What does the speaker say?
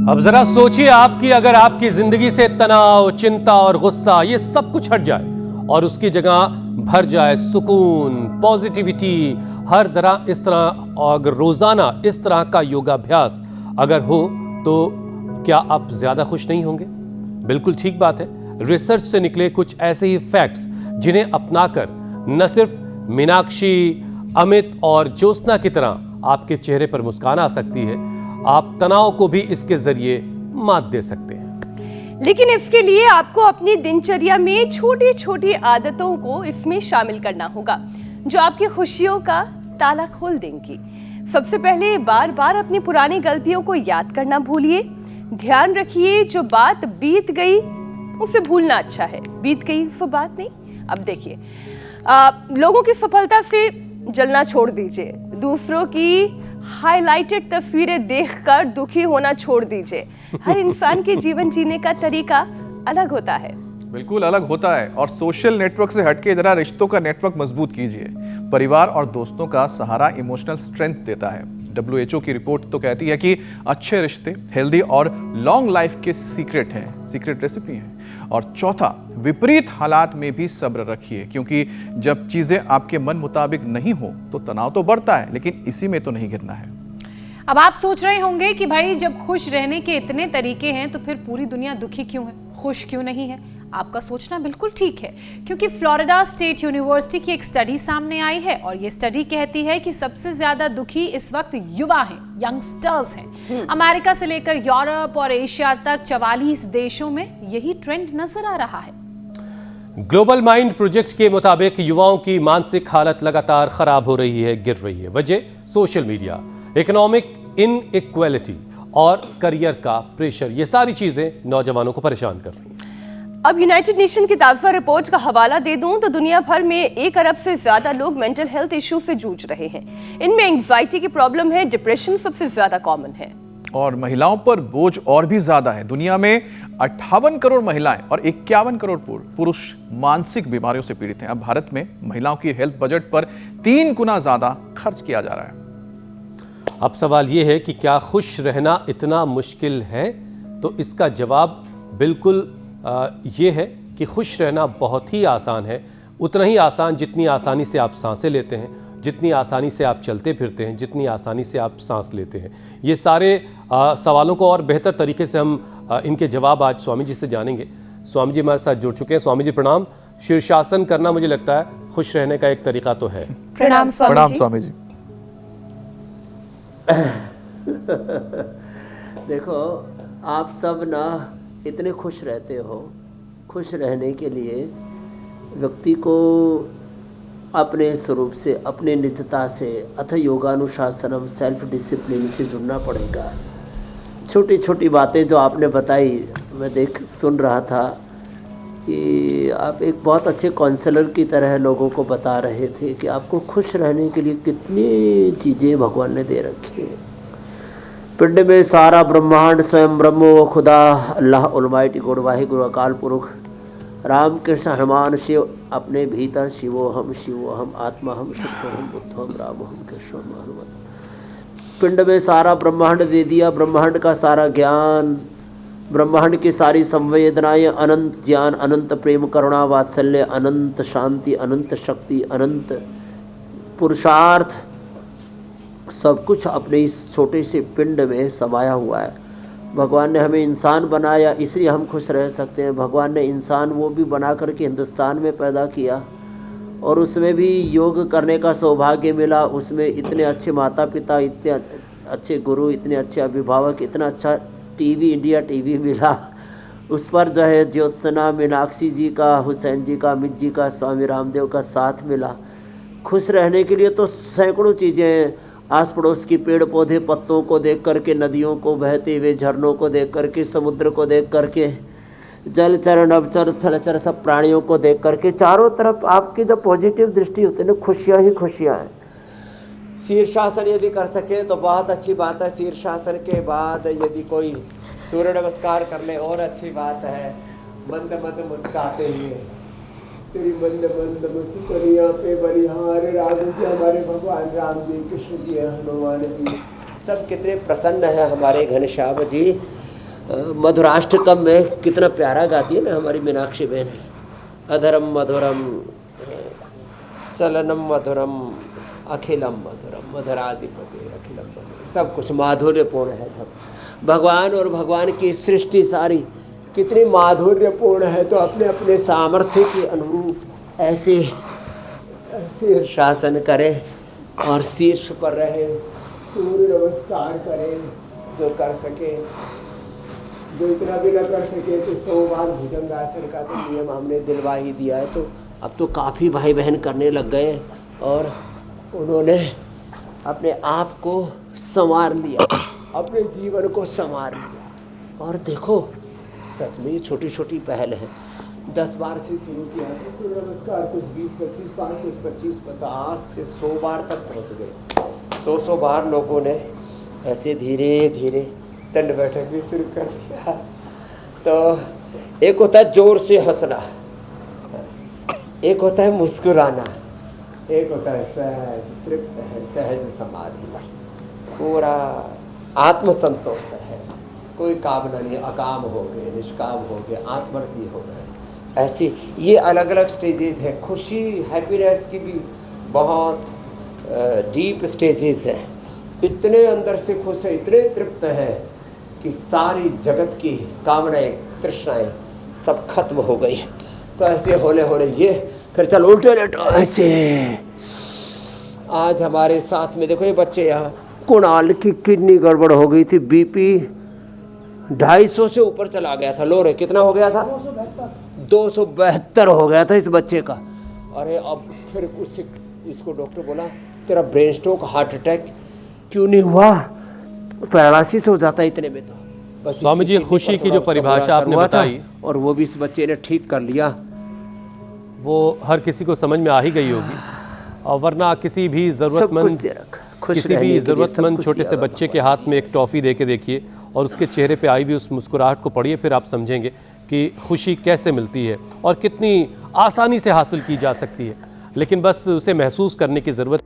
अब जरा सोचिए आपकी अगर आपकी जिंदगी से तनाव, चिंता और गुस्सा ये सब कुछ हट जाए और उसकी जगह भर जाए सुकून, पॉजिटिविटी, हर तरह इस तरह अगर रोजाना इस तरह का योगाभ्यास अगर हो तो क्या आप ज्यादा खुश नहीं होंगे? बिल्कुल ठीक बात है। रिसर्च से निकले कुछ ऐसे ही फैक्ट्स जिन्हें अपनाकर न सिर्फ मीनाक्षी, अमित और ज्योत्सना की तरह आपके चेहरे पर मुस्कान आ सकती है, आप तनाव को भी इसके जरिए मात दे सकते हैं। लेकिन इसके लिए आपको अपनी दिनचर्या में छोटी छोटी आदतों को इसमें शामिल करना होगा जो आपकी खुशियों का ताला खोल देंगी। सबसे पहले बार बार अपनी पुरानी गलतियों को याद करना भूलिए। ध्यान रखिए जो बात बीत गई उसे भूलना अच्छा है, बीत गई वो बात नहीं। अब देखिए, लोगों की सफलता से जलना छोड़ दीजिए, दूसरों की हाइलाइटेड तस्वीरें देखकर दुखी होना छोड़ दीजिए। हर इंसान के जीवन जीने का तरीका अलग होता है, बिल्कुल अलग होता है। और सोशल नेटवर्क से हटके जरा रिश्तों का नेटवर्क मजबूत कीजिए। परिवार और दोस्तों का सहारा इमोशनल स्ट्रेंथ देता है। WHO की रिपोर्ट तो कहती है कि अच्छे रिश्ते हेल्दी और लॉन्ग लाइफ के सीक्रेट रेसिपी है। और चौथा, विपरीत हालात में भी सब्र रखिए, क्योंकि जब चीजें आपके मन मुताबिक नहीं हो तो तनाव तो बढ़ता है, लेकिन इसी में तो नहीं गिरना है। अब आप सोच रहे होंगे कि भाई जब खुश रहने के इतने तरीके हैं तो फिर पूरी दुनिया दुखी क्यों है, खुश क्यों नहीं है? आपका सोचना बिल्कुल ठीक है, क्योंकि फ्लोरिडा स्टेट यूनिवर्सिटी की एक स्टडी सामने आई है और ये स्टडी कहती है कि सबसे ज्यादा दुखी इस वक्त युवा हैं, यंगस्टर्स हैं। अमेरिका से लेकर यूरोप और एशिया तक 44 देशों में यही ट्रेंड नजर आ रहा है। ग्लोबल माइंड प्रोजेक्ट के मुताबिक युवाओं की मानसिक हालत लगातार खराब हो रही है, गिर रही है। वजह सोशल मीडिया, इकोनॉमिक इनइक्वालिटी और करियर का प्रेशर, ये सारी चीजें नौजवानों को परेशान कर रही हैं। अब यूनाइटेड नेशन की ताज़ा रिपोर्ट का हवाला दे दूं तो दुनिया भर में 1 अरब से ज्यादा लोग मेंटल हेल्थ इशू से जूझ रहे हैं। इनमें एंजाइटी की प्रॉब्लम है, डिप्रेशन सबसे ज्यादा कॉमन है और महिलाओं पर बोझ और भी ज्यादा है। दुनिया में 58 करोड़ महिलाएं और 51 करोड़ पुरुष मानसिक बीमारियों से पीड़ित हैं। अब भारत में महिलाओं की हेल्थ बजट पर 3 गुना ज्यादा खर्च किया जा रहा है। अब सवाल यह है कि क्या खुश रहना इतना मुश्किल है? तो इसका जवाब बिल्कुल ये है कि खुश रहना बहुत ही आसान है, उतना ही आसान जितनी आसानी से आप सांसें लेते हैं, जितनी आसानी से आप चलते फिरते हैं, जितनी आसानी से आप सांस लेते हैं। ये सारे सवालों को और बेहतर तरीके से हम इनके जवाब आज स्वामी जी से जानेंगे। स्वामी जी हमारे साथ जुड़ चुके हैं। स्वामी जी प्रणाम। शीर्षासन करना मुझे लगता है खुश रहने का एक तरीका तो है। प्रणाम स्वामी जी। देखो, आप सब ना इतने खुश रहते हो। खुश रहने के लिए व्यक्ति को अपने स्वरूप से, अपने निजता से, अथ योगानुशासनम, सेल्फ डिसिप्लिन से जुड़ना पड़ेगा। छोटी छोटी बातें जो आपने बताई, मैं सुन रहा था कि आप एक बहुत अच्छे काउंसलर की तरह लोगों को बता रहे थे कि आपको खुश रहने के लिए कितनी चीज़ें भगवान ने दे रखी है। पिंड में सारा ब्रह्मांड स्वयं ब्रह्म व खुदा अल्लाह अलमाइटी गॉड, वाहिगुरु अकाल पुरुष राम कृष्ण हनुमान शिव, अपने भीतर शिवोहम शिवोहम आत्माहम शुद्धोहम बुद्धोहम रामोहम कृष्णोहम हनुमत। पिंड में सारा ब्रह्मांड दे दिया, ब्रह्मांड का सारा ज्ञान, ब्रह्मांड की सारी संवेदनाएं, अनंत ज्ञान, अनंत प्रेम, करुणा, वात्सल्य, अनंत शांति, अनंत शक्ति, अनंत पुरुषार्थ, सब कुछ अपने इस छोटे से पिंड में समाया हुआ है। भगवान ने हमें इंसान बनाया, इसलिए हम खुश रह सकते हैं। भगवान ने इंसान वो भी बना करके हिंदुस्तान में पैदा किया और उसमें भी योग करने का सौभाग्य मिला। उसमें इतने अच्छे माता पिता, इतने अच्छे गुरु, इतने अच्छे अभिभावक, इतना अच्छा टीवी, इंडिया टीवी मिला। उस पर जो है ज्योत्सना, मीनाक्षी जी का, हुसैन जी का, अमित जी का, स्वामी रामदेव का साथ मिला। खुश रहने के लिए तो सैकड़ों चीज़ें, आस पड़ोस की पेड़ पौधे पत्तों को देख करके, नदियों को, बहते हुए झरनों को देख करके, समुद्र को देख करके, जलचर नभचर थलचर सब प्राणियों को देख करके, चारों तरफ आपकी जब पॉजिटिव दृष्टि होती है ना, खुशियाँ ही खुशियाँ हैं। शीर्षासन यदि कर सके तो बहुत अच्छी बात है। शीर्षासन के बाद यदि कोई सूर्य नमस्कार कर ले और अच्छी बात है। मंद मंद मुस्काते हुए, तेरी मंद मंद मुस्कुरिया पे बलिहार राम जी, हमारे भगवान राम जी, कृष्ण जी, हनुमान जी, सब कितने प्रसन्न है हमारे घनश्याम जी। मधुराष्टकम में कितना प्यारा गाती है ना हमारी मीनाक्षी बहन, अधरम मधुरम चलनम मधुरम अखिलम मधुरम मधुराधिपति अखिलम मधुरम, सब कुछ माधुर्यपूर्ण है सब। भगवान और भगवान की सृष्टि सारी कितनी माधुर्यपूर्ण है, तो अपने अपने सामर्थ्य के अनुरूप ऐसे ऐसे शासन करें और शीर्ष पर रहे, सूर्य नमस्कार करें जो कर सके, जो इतना भी न कर सके तो 100 बार भुजंगासन का तो नियम हमने दिलवा ही दिया है। तो अब तो काफ़ी भाई बहन करने लग गए और उन्होंने अपने आप को संवार लिया, अपने जीवन को संवार लिया। और देखो सच में ये छोटी छोटी पहल है, 10 बार से शुरू किया था सूर्य नमस्कार, कुछ 20-25 बार, कुछ 25-50 से 100 बार तक पहुंच गए। 100 बार लोगों ने ऐसे धीरे धीरे दंड बैठक भी शुरू कर दिया। तो एक होता है जोर से हंसना, एक होता है मुस्कुराना, एक होता है सहज तृप्त है, सहज समाधि, पूरा आत्मसंतोष है, कोई कामना नहीं, अकाम हो गए, निष्काम हो गए, आत्मर्थी हो गए। ऐसी ये अलग अलग स्टेजेस हैं। खुशी हैप्पीनेस की भी बहुत डीप स्टेजेस हैं। इतने अंदर से खुश है, इतने तृप्त हैं कि सारी जगत की कामनाएं तृष्णाएं सब खत्म हो गई। तो ऐसे होले होले ये फिर चल उल्टे लेटो ऐसे। आज हमारे साथ में देखो ये बच्चे, यहाँ कुणाल की किडनी गड़बड़ हो गई थी, बीपी 250 से ऊपर चला गया था। लो रे कितना हो गया था? 272 हो गया था इस बच्चे का। अरे अब फिर कुछ इसको डॉक्टर बोला तेरा ब्रेन स्ट्रोक, हार्ट अटैक क्यों नहीं हुआ, पैरालिसिस हो जाता है इतने में। तो बस स्वामी जी, खुशी की जो परिभाषा आपने बताई और वो भी इस बच्चे ने ठीक कर लिया, वो हर किसी को समझ में आ ही गई होगी। और वरना किसी भी ज़रूरतमंद छोटे से बच्चे के हाथ में एक टॉफ़ी दे के देखिए और उसके चेहरे पे आई हुई उस मुस्कुराहट को पढ़िए, फिर आप समझेंगे कि खुशी कैसे मिलती है और कितनी आसानी से हासिल की जा सकती है। लेकिन बस उसे महसूस करने की ज़रूरत